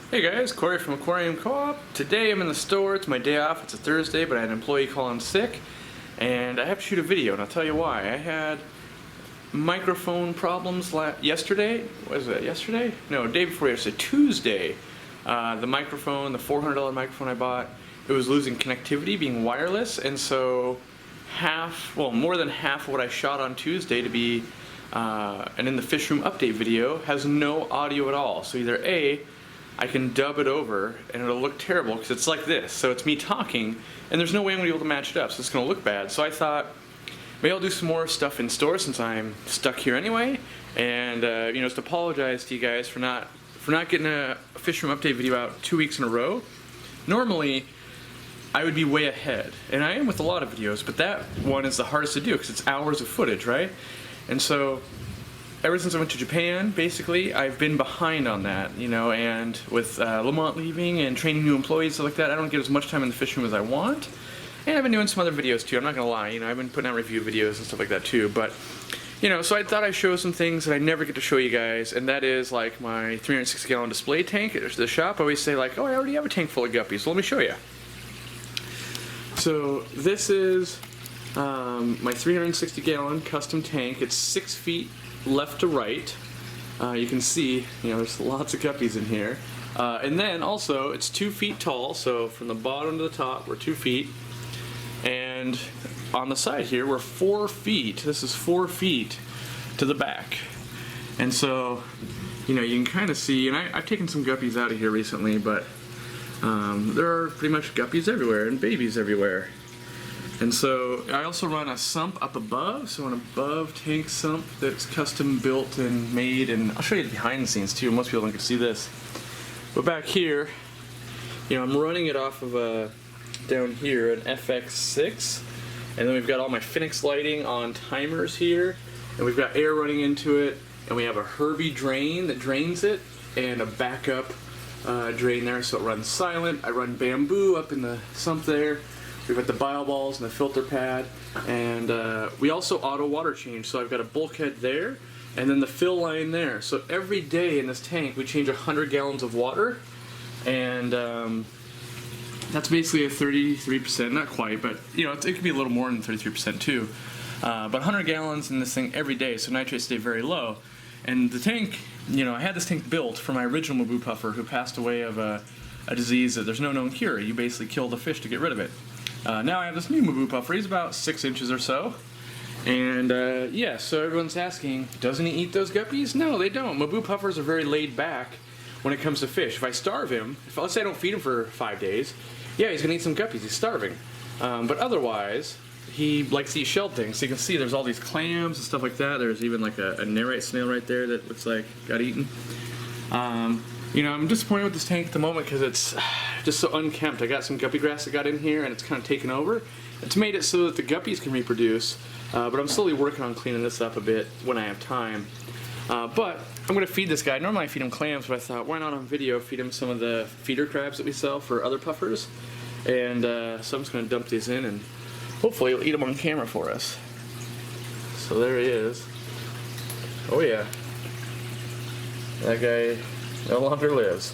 Hey guys, Corey from Aquariumcoop. Today I'm in the store. It's my day off. It's a Thursday, but I had an employee call in sick, and I have to shoot a video, and I'll tell you why. I had microphone problems yesterday. Was it yesterday? No, day before yesterday, Tuesday. The microphone, the $400 microphone I bought, it was losing connectivity, being wireless, and so more than half of what I shot on Tuesday to be, and in the fish room update video, has no audio at all. So either A, I can dub it over and it'll look terrible because it's like this. So it's me talking and there's no way I'm going to be able to match it up, so it's going to look bad. So I thought maybe I'll do some more stuff in store since I'm stuck here anyway, and just apologize to you guys for not getting a fish room update video out 2 weeks in a row. Normally I would be way ahead, and I am with a lot of videos, but that one is the hardest to do because it's hours of footage, right? And so ever since I went to Japan, basically, I've been behind on that, and with Lamont leaving and training new employees, stuff like that, I don't get as much time in the fish room as I want. And I've been doing some other videos too, I'm not gonna lie, I've been putting out review videos and stuff like that too, but, so I thought I'd show some things that I never get to show you guys, and that is like my 360-gallon display tank at the shop. I always say like, oh, I already have a tank full of guppies, so let me show you. So this is my 360-gallon custom tank. It's 6 feet left to right. You can see, there's lots of guppies in here. And then also, it's 2 feet tall, so from the bottom to the top, we're 2 feet. And on the side here, we're 4 feet. This is 4 feet to the back. And so, you can kind of see, and I've taken some guppies out of here recently, but there are pretty much guppies everywhere and babies everywhere. And so I also run a sump up above, so an above tank sump that's custom built and made, and I'll show you the behind the scenes too. Most people don't get to see this. But back here, I'm running it off of down here an FX6, and then we've got all my Phoenix lighting on timers here, and we've got air running into it, and we have a Herbie drain that drains it, and a backup drain there so it runs silent. I run bamboo up in the sump there. We've got the bio balls and the filter pad, and we also auto water change, so I've got a bulkhead there and then the fill line there. So every day in this tank we change 100 gallons of water, and that's basically a 33%, not quite, but it could be a little more than 33% too. But 100 gallons in this thing every day, so nitrates stay very low. And the tank, I had this tank built for my original Mabu puffer who passed away of a disease that there's no known cure. You basically kill the fish to get rid of it. Now I have this new Mabu puffer. He's about 6 inches or so. And so everyone's asking, doesn't he eat those guppies? No, they don't. Mabu puffers are very laid back when it comes to fish. If I starve him, let's say I don't feed him for 5 days, yeah, he's going to eat some guppies. He's starving. But otherwise, he likes to eat shelled things. So you can see there's all these clams and stuff like that. There's even like a nerite snail right there that looks like got eaten. I'm disappointed with this tank at the moment because it's just so unkempt. I got some guppy grass that got in here and it's kind of taken over. It's made it so that the guppies can reproduce, but I'm slowly working on cleaning this up a bit when I have time. But I'm going to feed this guy. Normally I feed him clams, but I thought, why not on video feed him some of the feeder crabs that we sell for other puffers. And so I'm just going to dump these in and hopefully he'll eat them on camera for us. So there he is. Oh yeah. That guy no longer lives.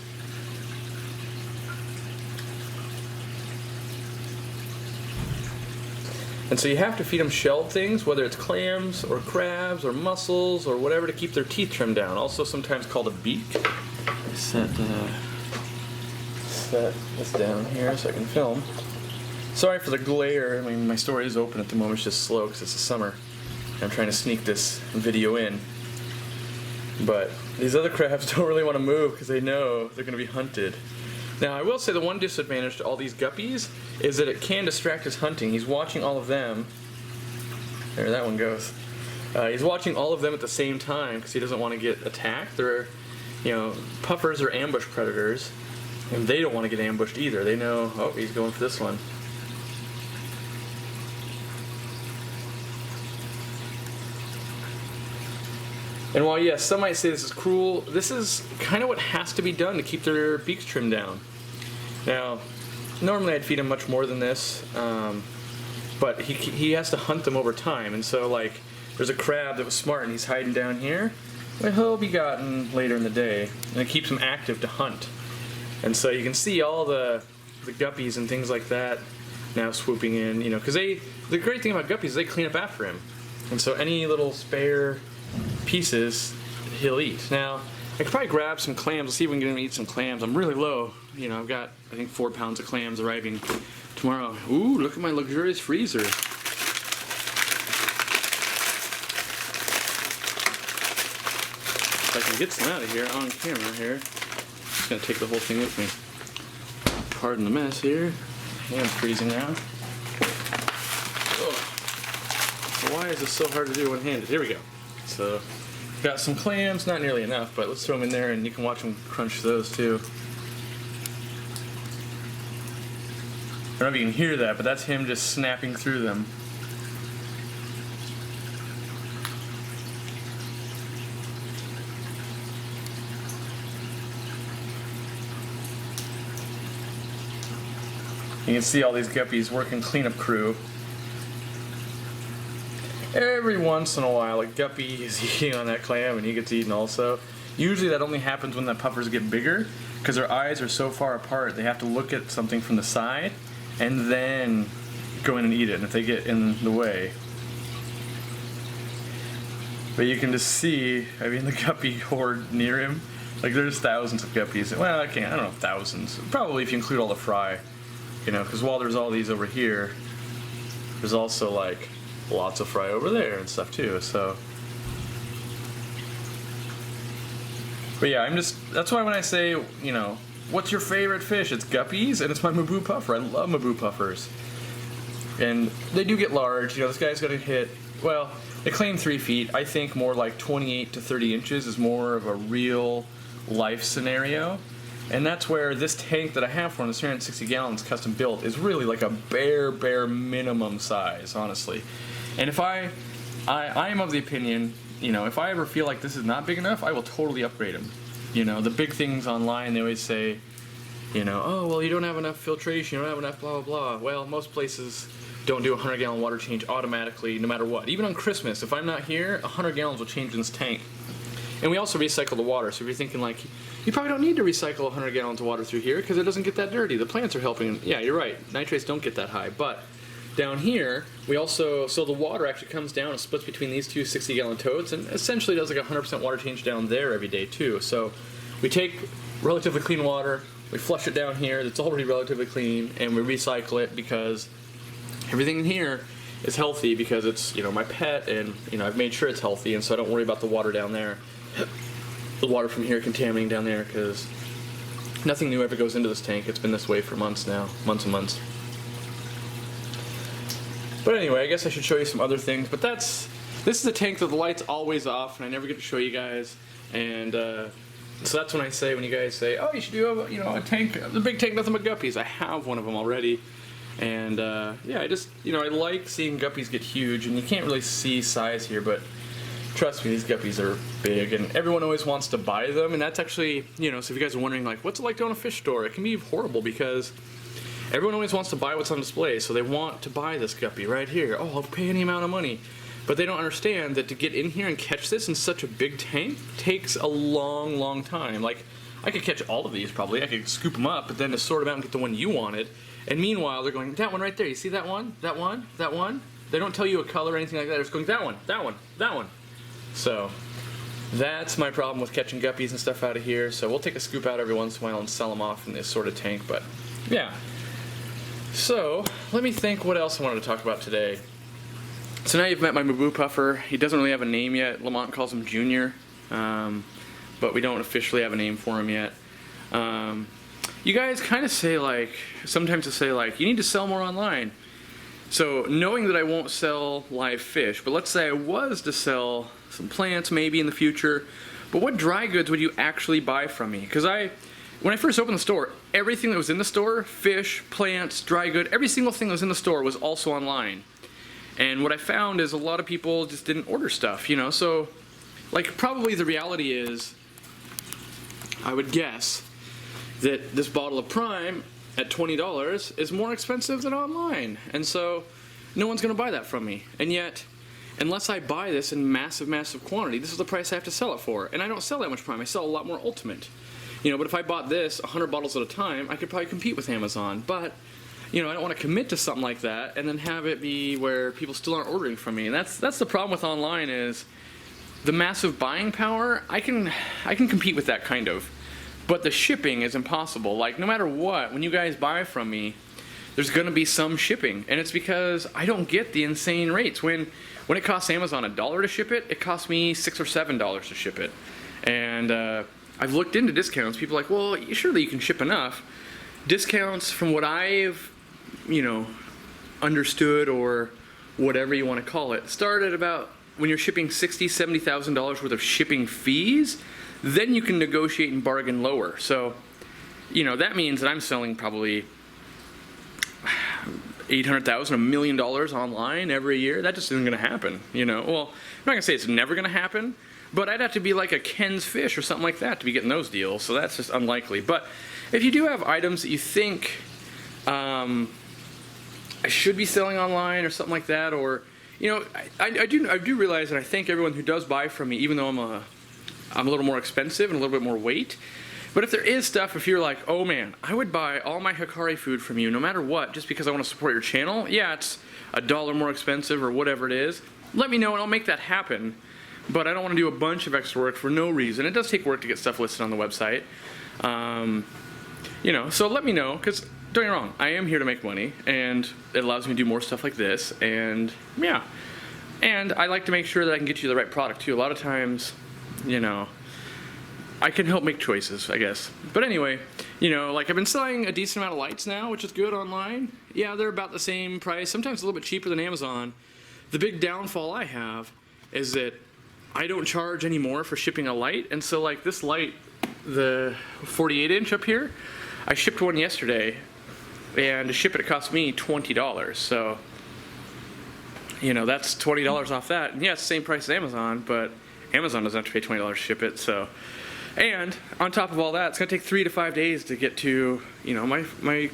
And so you have to feed them shelled things, whether it's clams or crabs or mussels or whatever, to keep their teeth trimmed down. Also sometimes called a beak. Set this down here so I can film. Sorry for the glare. I mean, my store is open at the moment. It's just slow because it's the summer. I'm trying to sneak this video in. But these other crabs don't really want to move because they know they're going to be hunted. Now, I will say the one disadvantage to all these guppies is that it can distract his hunting. He's watching all of them. There, that one goes. He's watching all of them at the same time because he doesn't want to get attacked. They're, puffers are ambush predators, and they don't want to get ambushed either. They know, oh, he's going for this one. And while yes, some might say this is cruel, this is kind of what has to be done to keep their beaks trimmed down. Now, normally I'd feed him much more than this, but he has to hunt them over time, and so like there's a crab that was smart and he's hiding down here. Well, he'll be gotten later in the day, and it keeps him active to hunt. And so you can see all the guppies and things like that now swooping in, you know, because the great thing about guppies is they clean up after him. And so any little spare pieces, he'll eat. Now, I could probably grab some clams. Let's see if we can get him to eat some clams. I'm really low. You know, I've got, I think, 4 pounds of clams arriving tomorrow. Ooh, look at my luxurious freezer. If I can get some out of here on camera here. I'm just going to take the whole thing with me. Pardon the mess here. Hand's freezing now. Ugh. So why is this so hard to do one-handed? Here we go. So, got some clams, not nearly enough, but let's throw them in there and you can watch them crunch those too. I don't know if you can hear that, but that's him just snapping through them. You can see all these guppies working cleanup crew. Every once in a while a guppy is eating on that clam and he gets eaten also. Usually that only happens when the puffers get bigger because their eyes are so far apart they have to look at something from the side and then go in and eat it, and if they get in the way. But you can just see, I mean, the guppy horde near him, like there's thousands of guppies. Well, I don't know if thousands, probably if you include all the fry, you know, because while there's all these over here, there's also like lots of fry over there and stuff too, so. But yeah, that's why when I say, you know, what's your favorite fish? It's guppies and it's my Maboo puffer. I love Maboo puffers. And they do get large, you know, this guy's gonna hit, well, they claim 3 feet. I think more like 28 to 30 inches is more of a real life scenario. And that's where this tank that I have for him, this 360 gallons custom built, is really like a bare minimum size, honestly. And if I am of the opinion, you know, if I ever feel like this is not big enough, I will totally upgrade him. You know, the big things online, they always say, you know, oh, well, you don't have enough filtration, you don't have enough blah, blah, blah. Well, most places don't do a 100-gallon water change automatically, no matter what. Even on Christmas, if I'm not here, 100 gallons will change in this tank. And we also recycle the water, so if you're thinking like, you probably don't need to recycle 100 gallons of water through here because it doesn't get that dirty. The plants are helping. Yeah, you're right. Nitrates don't get that high, but down here, we also, so the water actually comes down and splits between these two 60-gallon totes and essentially does like a 100% water change down there every day too. So we take relatively clean water, we flush it down here that's already relatively clean, and we recycle it because everything in here is healthy because it's, you know, my pet, and, you know, I've made sure it's healthy, and so I don't worry about the water down there. The water from here contaminating down there because nothing new ever goes into this tank. It's been this way for months now, months and months. But anyway, I guess I should show you some other things. But this is a tank that the light's always off, and I never get to show you guys. And so that's when I say, when you guys say, oh, you should do a, you know, a tank, the big tank, nothing but guppies. I have one of them already. And yeah, I just, you know, I like seeing guppies get huge, and you can't really see size here, but trust me, these guppies are big, and everyone always wants to buy them, and that's actually, you know, so if you guys are wondering, like, what's it like to own a fish store? It can be horrible because everyone always wants to buy what's on display, so they want to buy this guppy right here. Oh, I'll pay any amount of money. But they don't understand that to get in here and catch this in such a big tank takes a long time. Like, I could catch all of these probably. I could scoop them up, but then to sort them out and get the one you wanted. And meanwhile, they're going, that one right there. You see that one? That one? That one? They don't tell you a color or anything like that. They're just going, that one, that one, that one. So that's my problem with catching guppies and stuff out of here. So we'll take a scoop out every once in a while and sell them off in this sort of tank. But yeah. So let me think what else I wanted to talk about today. So now you've met my Maboo puffer. He doesn't really have a name yet. Lamont calls him Junior, but we don't officially have a name for him yet. You guys kind of say, like, sometimes you say, like, you need to sell more online. So knowing that I won't sell live fish, but let's say I was to sell some plants maybe in the future, but what dry goods would you actually buy from me? Because when I first opened the store, everything that was in the store, fish, plants, dry good, every single thing that was in the store was also online. And what I found is a lot of people just didn't order stuff, you know, so like probably the reality is, I would guess, that this bottle of Prime at $20 is more expensive than online. And so no one's going to buy that from me. And yet, unless I buy this in massive quantity, this is the price I have to sell it for. And I don't sell that much Prime, I sell a lot more Ultimate. You know, but if I bought this 100 bottles at a time, I could probably compete with Amazon. But, you know, I don't want to commit to something like that and then have it be where people still aren't ordering from me. And that's the problem with online is the massive buying power. I can compete with that kind of. But the shipping is impossible. Like, no matter what, when you guys buy from me, there's going to be some shipping. And it's because I don't get the insane rates. When it costs Amazon $1 to ship it, it costs me $6 or $7 to ship it. And I've looked into discounts. People are like, well, surely you can ship enough. Discounts, from what I've, you know, understood, or whatever you want to call it, start at about, when you're shipping $60,000, $70,000 worth of shipping fees, then you can negotiate and bargain lower. So, you know, that means that I'm selling probably $800,000, $1 million online every year. That just isn't going to happen, you know. Well, I'm not going to say it's never going to happen, but I'd have to be like a Ken's Fish or something like that to be getting those deals, so that's just unlikely. But if you do have items that you think I should be selling online or something like that, or, you know, I do realize, and I thank everyone who does buy from me, even though I'm a little more expensive and a little bit more weight. But if there is stuff, if you're like, oh man, I would buy all my Hikari food from you no matter what, just because I want to support your channel, yeah, it's $1 more expensive or whatever it is, let me know and I'll make that happen. But I don't want to do a bunch of extra work for no reason. It does take work to get stuff listed on the website. You know, so let me know, because don't get me wrong, I am here to make money, and it allows me to do more stuff like this, and yeah. And I like to make sure that I can get you the right product too. A lot of times, you know, I can help make choices, I guess. But anyway, you know, like I've been selling a decent amount of lights now, which is good online. Yeah, they're about the same price, sometimes a little bit cheaper than Amazon. The big downfall I have is that I don't charge any more for shipping a light. And so like this light, the 48 inch up here, I shipped one yesterday, and to ship it, it cost me $20. So, you know, that's $20 off that. And yeah, it's the same price as Amazon, but Amazon doesn't have to pay $20 to ship it, so. And on top of all that, it's gonna take 3 to 5 days to get to, you know, my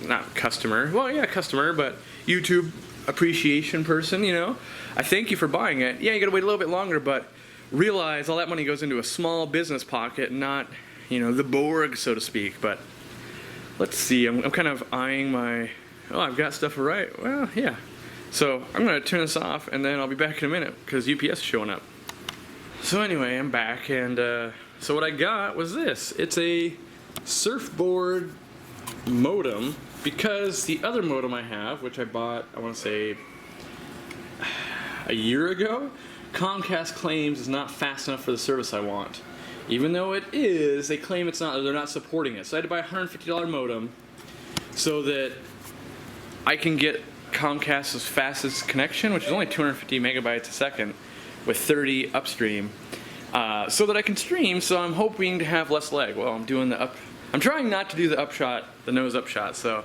not customer, well, yeah, customer, but YouTube appreciation person, you know. I thank you for buying it. Yeah, you gotta wait a little bit longer, but realize all that money goes into a small business pocket, not, you know, the Borg, so to speak. But let's see, I'm kind of eyeing my, oh, I've got stuff right. Well, yeah. So I'm gonna turn this off, and then I'll be back in a minute, because UPS is showing up. So anyway, I'm back, and so what I got was this. It's a surfboard modem, because the other modem I have, which I bought, I want to say, a year ago, Comcast claims is not fast enough for the service I want. Even though it is, they claim it's not, they're not supporting it. So I had to buy a $150 modem so that I can get Comcast's fastest connection, which is only 250 megabytes a second with 30 upstream, so that I can stream. So I'm hoping to have less lag. Well, I'm doing I'm trying not to do the upshot, the nose upshot. So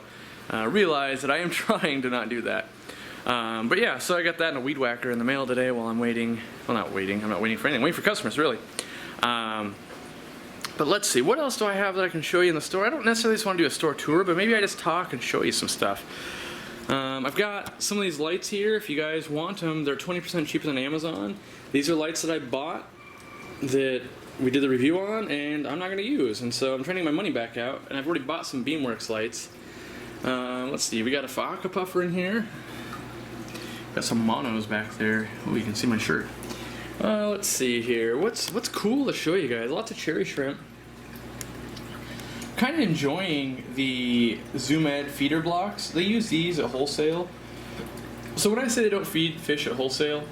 realize that I am trying to not do that. But yeah, so I got that in a weed whacker in the mail today while I'm waiting. Well, not waiting. I'm not waiting for anything. I'm waiting for customers, really. But let's see. What else do I have that I can show you in the store? I don't necessarily just want to do a store tour, but maybe I just talk and show you some stuff. I've got some of these lights here. If you guys want them, they're 20% cheaper than Amazon. These are lights that I bought that we did the review on, and I'm not going to use. And so I'm trying to get my money back out, and I've already bought some Beamworks lights. Let's see. We got a Faka puffer in here. Got some monos back there. Oh, you can see my shirt. Let's see here. What's cool to show you guys? Lots of cherry shrimp. Kind of enjoying the Zoom Ed feeder blocks. They use these at wholesale. So when I say they don't feed fish at wholesale,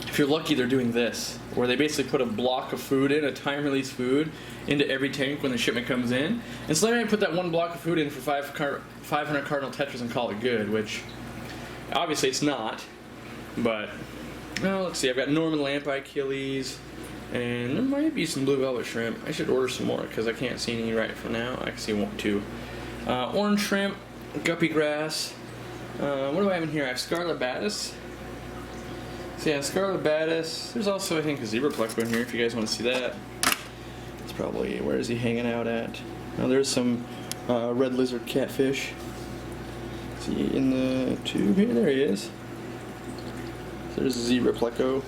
if you're lucky, they're doing this, where they basically put a block of food in, a time-release food, into every tank when the shipment comes in. And so then I put that one block of food in for 500 cardinal tetras and call it good, which obviously it's not. But, well, let's see. I've got Norman Lampi Achilles, and there might be some blue velvet shrimp. I should order some more because I can't see any right for now. I can see one, two. Orange shrimp, guppy grass. What do I have in here? I have Scarlet Batis. So yeah, Scarlet Batis. There's also, I think, a zebra pleco in here if you guys want to see that. It's probably, where is he hanging out at? Oh, there's some red lizard catfish. See in the tube here? There he is. There's a zebra pleco.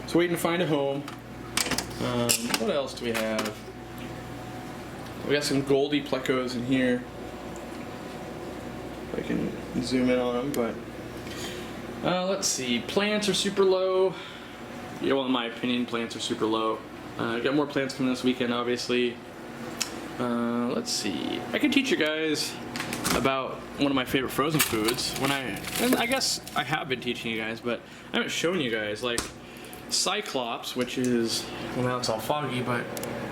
Just waiting to find a home. What else do we have? We got some Goldie plecos in here. If I can zoom in on them, but let's see. Plants are super low. Yeah, well, in my opinion, plants are super low. Got more plants coming this weekend, obviously. Let's see. I can teach you guys about one of my favorite frozen foods. And I guess I have been teaching you guys, but I haven't shown you guys. Like Cyclops, which is, well, now it's all foggy, but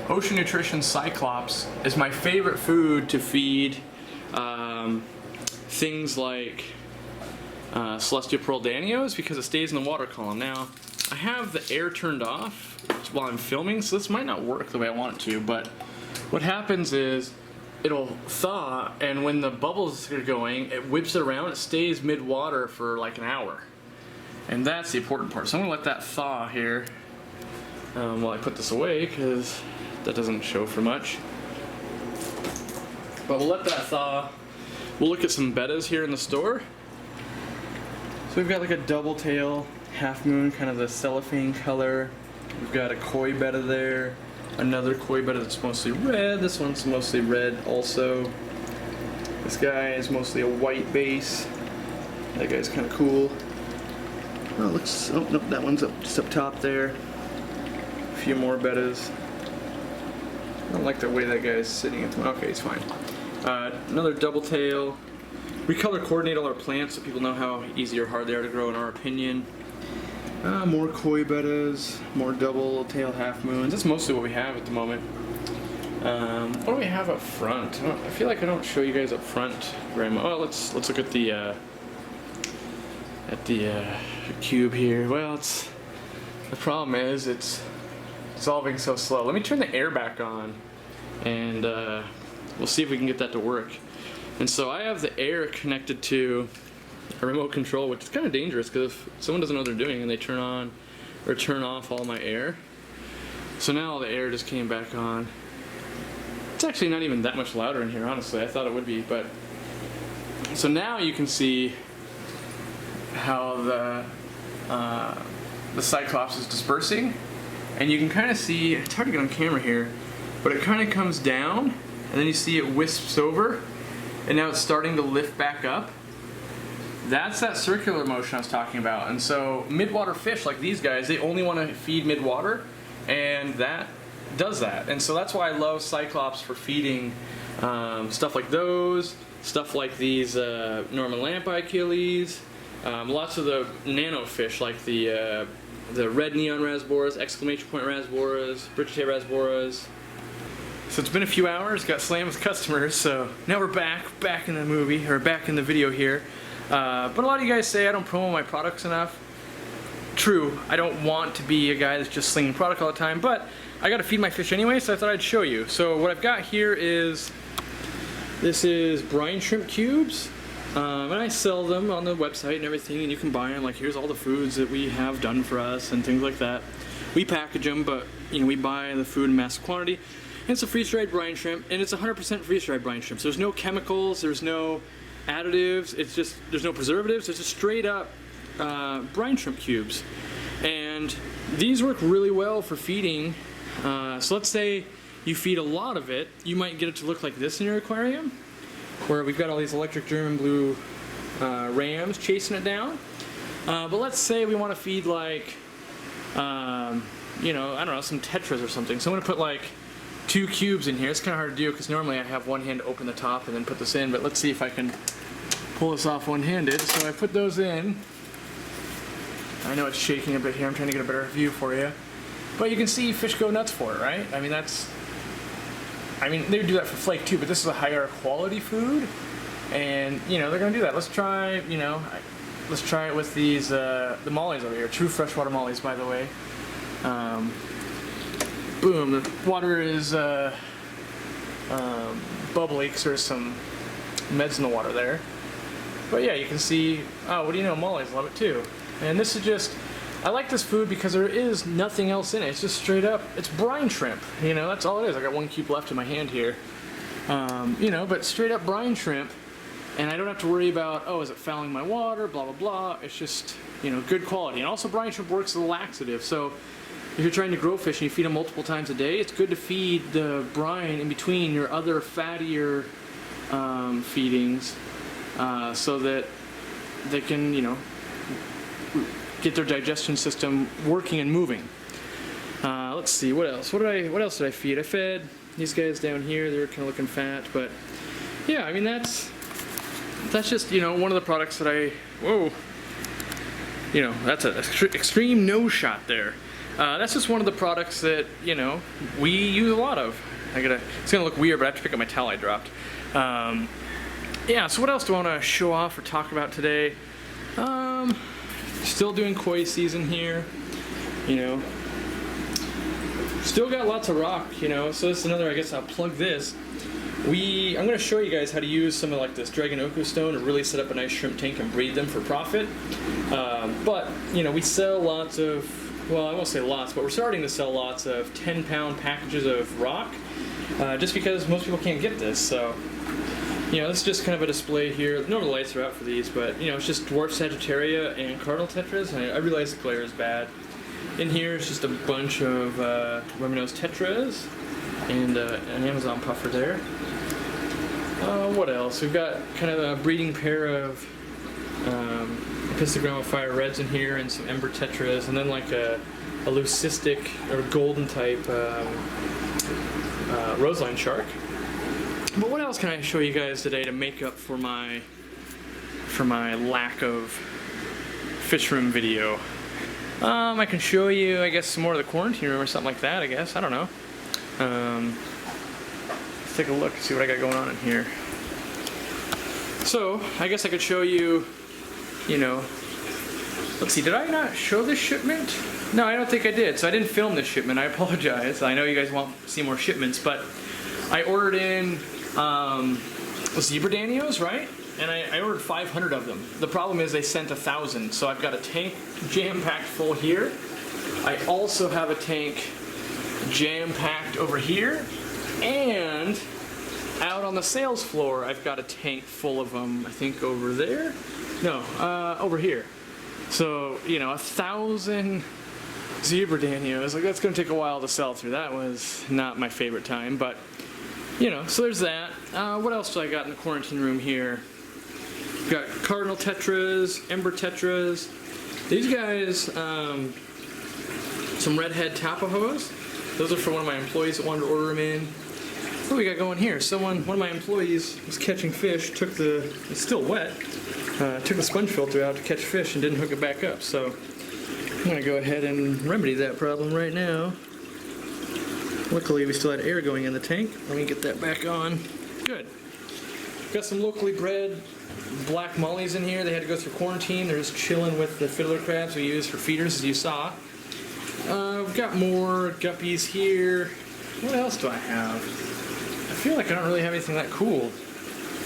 Ocean Nutrition Cyclops is my favorite food to feed things like celestial pearl danios, because it stays in the water column. Now, I have the air turned off while I'm filming, so this might not work the way I want it to, but what happens is it'll thaw, and when the bubbles are going, it whips it around, it stays mid-water for like an hour. And that's the important part. So I'm gonna let that thaw here while I put this away, because that doesn't show for much. But we'll let that thaw. We'll look at some bettas here in the store. So we've got like a double tail, half moon, kind of the cellophane color. We've got a koi betta there. Another koi betta that's mostly red. This one's mostly red also. This guy is mostly a white base. That guy's kind of cool. Oh, looks. Oh no, that one's just up top there. A few more bettas. I don't like the way that guy's sitting. Okay, he's fine. Another double tail. We color coordinate all our plants so people know how easy or hard they are to grow in our opinion. More koi bettas, more double tail half moons. That's mostly what we have at the moment. What do we have up front? I feel like I don't show you guys up front very much. Oh, let's look at the cube here. Well, the problem is it's dissolving so slow. Let me turn the air back on, and we'll see if we can get that to work. And so I have the air connected to a remote control, which is kind of dangerous because if someone doesn't know what they're doing and they turn on or turn off all my air. So now all the air just came back on. It's actually not even that much louder in here, honestly. I thought it would be, but so now you can see how the Cyclops is dispersing, and you can kind of see, it's hard to get on camera here, but it kind of comes down and then you see it wisps over, and now it's starting to lift back up. That's that circular motion I was talking about. And so midwater fish like these guys, they only want to feed midwater, and that does that. And so that's why I love Cyclops for feeding stuff like those, stuff like these Norman lampi Achilles, lots of the nano fish like the red neon rasboras, exclamation point rasboras, Brigittea rasboras. So it's been a few hours, got slammed with customers, so now we're back in the movie, or back in the video here. But a lot of you guys say I don't promote my products enough. True, I don't want to be a guy that's just slinging product all the time, but I gotta feed my fish anyway, so I thought I'd show you. So what I've got here is, this is brine shrimp cubes, and I sell them on the website and everything, and you can buy them. Like, here's all the foods that we have done for us and things like that. We package them, but you know, we buy the food in mass quantity. And it's a freeze-dried brine shrimp, and it's 100% freeze-dried brine shrimp. So there's no chemicals, there's no additives, it's just, there's no preservatives, it's just straight up brine shrimp cubes. And these work really well for feeding. So let's say you feed a lot of it, you might get it to look like this in your aquarium, where we've got all these electric German blue rams chasing it down. But let's say we want to feed like, you know, I don't know, some tetras or something. So I'm going to put like 2 cubes in here. It's kind of hard to do because normally I have one hand to open the top and then put this in, but let's see if I can pull this off one-handed. So I put those in. I know it's shaking a bit here. I'm trying to get a better view for you. But you can see fish go nuts for it, right? I mean, they would do that for flake too, but this is a higher quality food. And, you know, they're going to do that. Let's try, you know, let's try it with these, the mollies over here. True freshwater mollies, by the way. Boom, the water is bubbly because there's some meds in the water there. But yeah, you can see, oh, what do you know, mollies love it too. And this is just, I like this food because there is nothing else in it. It's just straight up, it's brine shrimp. You know, that's all it is. I got 1 cube left in my hand here. You know, but straight up brine shrimp. And I don't have to worry about, oh, is it fouling my water, blah, blah, blah. It's just, you know, good quality. And also brine shrimp works as a laxative. So if you're trying to grow fish and you feed them multiple times a day, it's good to feed the brine in between your other fattier feedings, so that they can, you know, get their digestion system working and moving. Let's see, what else? What else did I feed? I fed these guys down here. They're kind of looking fat, but yeah, I mean that's just, you know, one of the products that you know, that's an extreme nose shot there. That's just one of the products that, you know, we use a lot of. It's gonna look weird, but I have to pick up my towel I dropped. Yeah, so what else do I want to show off or talk about today? Still doing koi season here, you know. Still got lots of rock, you know, so this is another, I guess I'll plug this. I'm going to show you guys how to use some of like this Dragon Oku stone to really set up a nice shrimp tank and breed them for profit. But, you know, we sell lots of, well, I won't say lots, but we're starting to sell lots of 10-pound packages of rock, just because most people can't get this. So, you know, this is just kind of a display here. No, the lights are out for these, but, you know, it's just dwarf Sagittaria and cardinal tetras. And I realize the glare is bad. In here is just a bunch of Rummy-nosed tetras and an Amazon puffer there. What else? We've got kind of a breeding pair of Epistogramma fire reds in here and some ember tetras, and then like a leucistic or golden type roseline shark. But what else can I show you guys today to make up for my lack of fish room video? I can show you, I guess, some more of the quarantine room or something like that, I guess. I don't know. Let's take a look and see what I got going on in here. So, I guess I could show you, you know, let's see, did I not show this shipment? No, I don't think I did. So I didn't film this shipment. I apologize. I know you guys want to see more shipments, but I ordered in zebra danios, right? And I ordered 500 of them. The problem is they sent 1,000, so I've got a tank jam-packed full here. I also have a tank jam-packed over here, and out on the sales floor, I've got a tank full of them, I think over there? No, over here. So, you know, 1,000 zebra danios, like that's gonna take a while to sell through. That was not my favorite time, but, you know, so there's that. What else do I got in the quarantine room here? Got cardinal tetras, ember tetras. These guys, some redhead tapajos. Those are for one of my employees that wanted to order them in. What do we got going here? One of my employees was catching fish, it's still wet, took the sponge filter out to catch fish and didn't hook it back up. So I'm gonna go ahead and remedy that problem right now. Luckily we still had air going in the tank. Let me get that back on. Good. Got some locally bred black mollies in here. They had to go through quarantine. They're just chilling with the fiddler crabs we use for feeders, as you saw. We've got more guppies here. What else do I have? I feel like I don't really have anything that cool.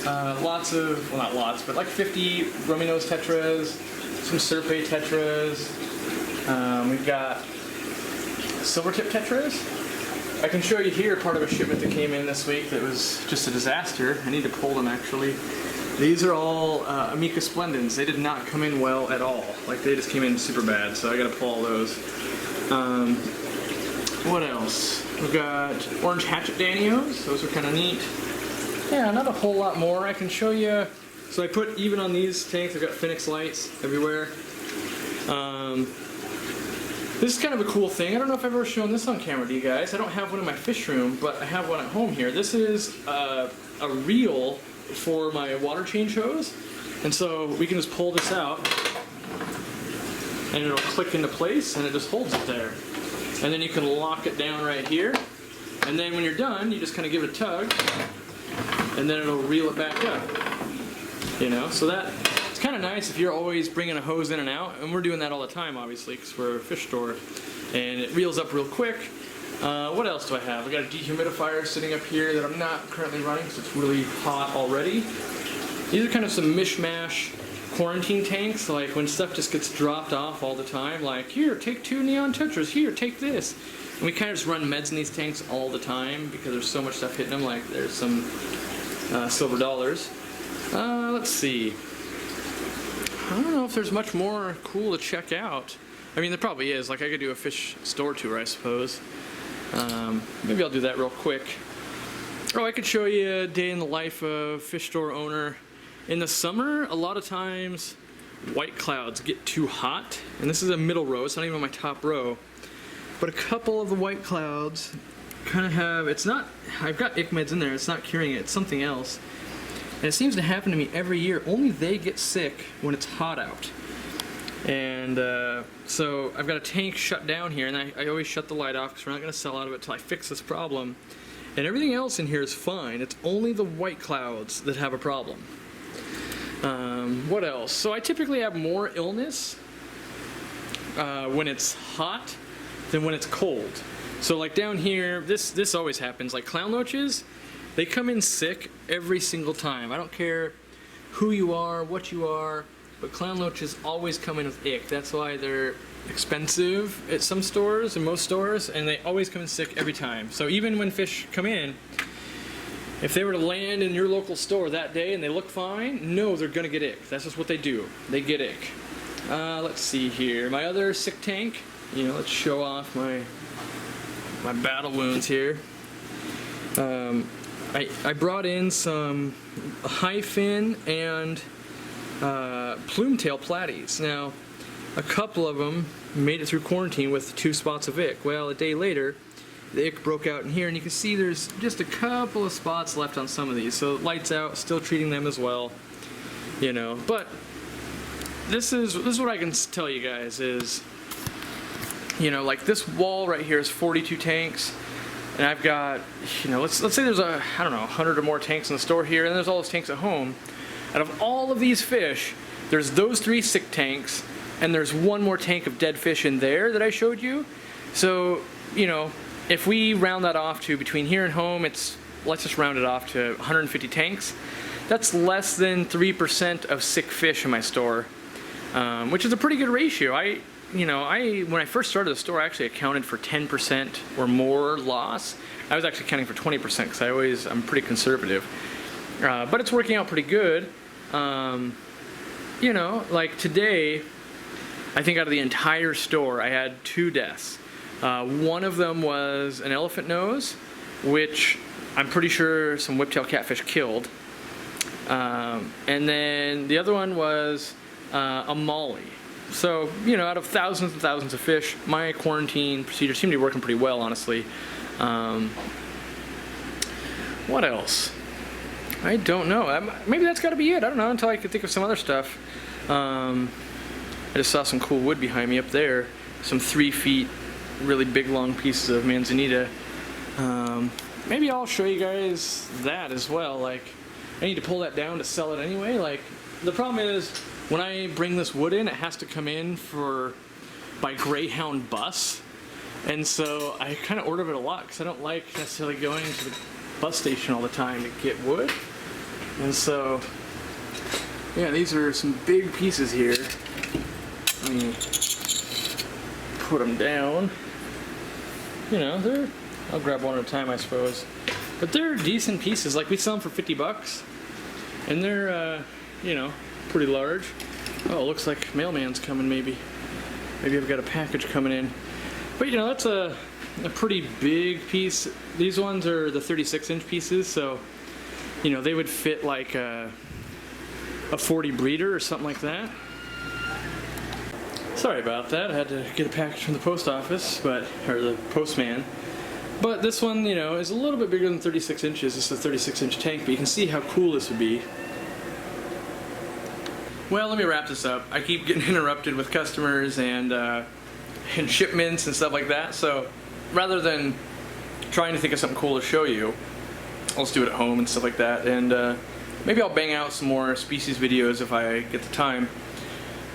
Lots of, well, not lots, but like 50 Rummy-nosed tetras, some Serpe tetras. We've got silver-tip tetras. I can show you here part of a shipment that came in this week that was just a disaster. I need to pull them actually. These are all Amica Splendens. They did not come in well at all. Like they just came in super bad, so I gotta pull all those. What else? We've got orange hatchet danios. Those are kind of neat. Yeah, not a whole lot more. I can show you. So I put, even on these tanks, I've got Phoenix lights everywhere. This is kind of a cool thing. I don't know if I've ever shown this on camera to you guys. I don't have one in my fish room, but I have one at home here. This is a reel for my water change hose. And so we can just pull this out and it'll click into place and it just holds it there. And then you can lock it down right here. And then when you're done, you just kind of give it a tug and then it'll reel it back up. You know, so it's kind of nice if you're always bringing a hose in and out. And we're doing that all the time, obviously, because we're a fish store. And it reels up real quick. What else do I have? I got a dehumidifier sitting up here that I'm not currently running because it's really hot already. These are kind of some mishmash quarantine tanks, like when stuff just gets dropped off all the time, like here, take 2 neon tetras, here, take this. And we kind of just run meds in these tanks all the time because there's so much stuff hitting them, like there's some silver dollars. Let's see. I don't know if there's much more cool to check out. I mean, there probably is. Like, I could do a fish store tour, I suppose. Maybe I'll do that real quick. Oh, I could show you a day in the life of fish store owner. In the summer, a lot of times white clouds get too hot, and this is a middle row, it's not even my top row, but a couple of the white clouds kind of have, it's not, I've got ICMEDs in there, it's not curing it, it's something else, and it seems to happen to me every year. Only they get sick when it's hot out. And so I've got a tank shut down here, and I always shut the light off because we're not going to sell out of it until I fix this problem. And everything else in here is fine. It's only the white clouds that have a problem. What else? So I typically have more illness when it's hot than when it's cold. So like down here, this always happens. Like clown loaches, they come in sick every single time. I don't care who you are, what you are, but clown loaches always come in with ick. That's why they're expensive at some stores and most stores, and they always come in sick every time. So even when fish come in, if they were to land in your local store that day and they look fine, no, they're gonna get ick. That's just what they do. They get ick. Let's see here. My other sick tank, let's show off my battle wounds here. I brought in some high fin and plume-tail platies. Now, a couple of them made it through quarantine with 2 spots of ick. Well, a day later, the ick broke out in here, and you can see there's just a couple of spots left on some of these. So lights out, still treating them as well, But this is what I can tell you guys is, like this wall right here is 42 tanks, and I've got, let's say there's 100 or more tanks in the store here, and there's all those tanks at home. Out of all of these fish, there's those 3 sick tanks, and there's 1 more tank of dead fish in there that I showed you. So, if we round that off to between here and home, let's just round it off to 150 tanks. That's less than 3% of sick fish in my store, which is a pretty good ratio. When I first started the store, I actually accounted for 10% or more loss. I was actually accounting for 20% because I'm pretty conservative. But it's working out pretty good. Like today, I think out of the entire store, I had 2 deaths. One of them was an elephant nose, which I'm pretty sure some whiptail catfish killed. And then the other one was a molly. So, out of thousands and thousands of fish, my quarantine procedure seemed to be working pretty well, honestly. What else? I don't know. Maybe that's got to be it. I don't know until I could think of some other stuff. I just saw some cool wood behind me up there. Some 3 feet, really big, long pieces of manzanita. Maybe I'll show you guys that as well. Like, I need to pull that down to sell it anyway. Like, the problem is when I bring this wood in, it has to come in by Greyhound bus, and so I kind of order it a lot because I don't like necessarily going to the bus station all the time to get wood. And so, yeah, these are some big pieces here. Let me put them down. I'll grab one at a time, I suppose. But they're decent pieces. Like, we sell them for 50 bucks, and they're, pretty large. Oh, it looks like mailman's coming. Maybe I've got a package coming in. But that's a pretty big piece. These ones are the 36-inch pieces, so they would fit like a 40 breeder or something like that. Sorry about that. I had to get a package from the post office, or the postman. But this one, is a little bit bigger than 36 inches. It's a 36-inch tank, but you can see how cool this would be. Well, let me wrap this up. I keep getting interrupted with customers and shipments and stuff like that. So rather than trying to think of something cool to show you, I'll just do it at home and stuff like that. And maybe I'll bang out some more species videos if I get the time.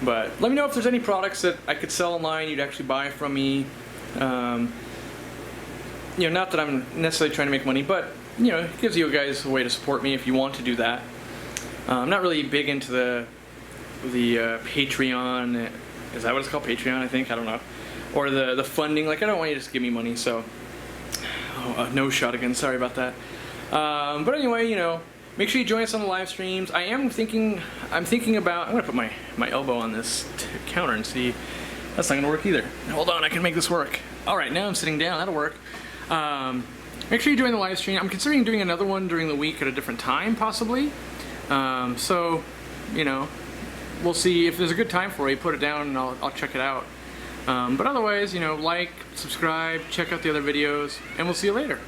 But let me know if there's any products that I could sell online you'd actually buy from me. Not that I'm necessarily trying to make money, but it gives you guys a way to support me if you want to do that. I'm not really big into the Patreon. Is that what it's called? Patreon, I think. I don't know. Or the funding. Like, I don't want you to just give me money. So, no shot again. Sorry about that. But anyway, make sure you join us on the live streams. I'm thinking about. I'm gonna put my elbow on this counter and see That's not gonna work either. Hold on, I can make this work. All right, now I'm sitting down, that'll work. Make sure you're doing the live stream. I'm considering doing another one during the week at a different time, possibly. So, you know, we'll see if there's a good time for you, put it down and I'll check it out. But otherwise, you know, like, subscribe, check out the other videos, and we'll see you later.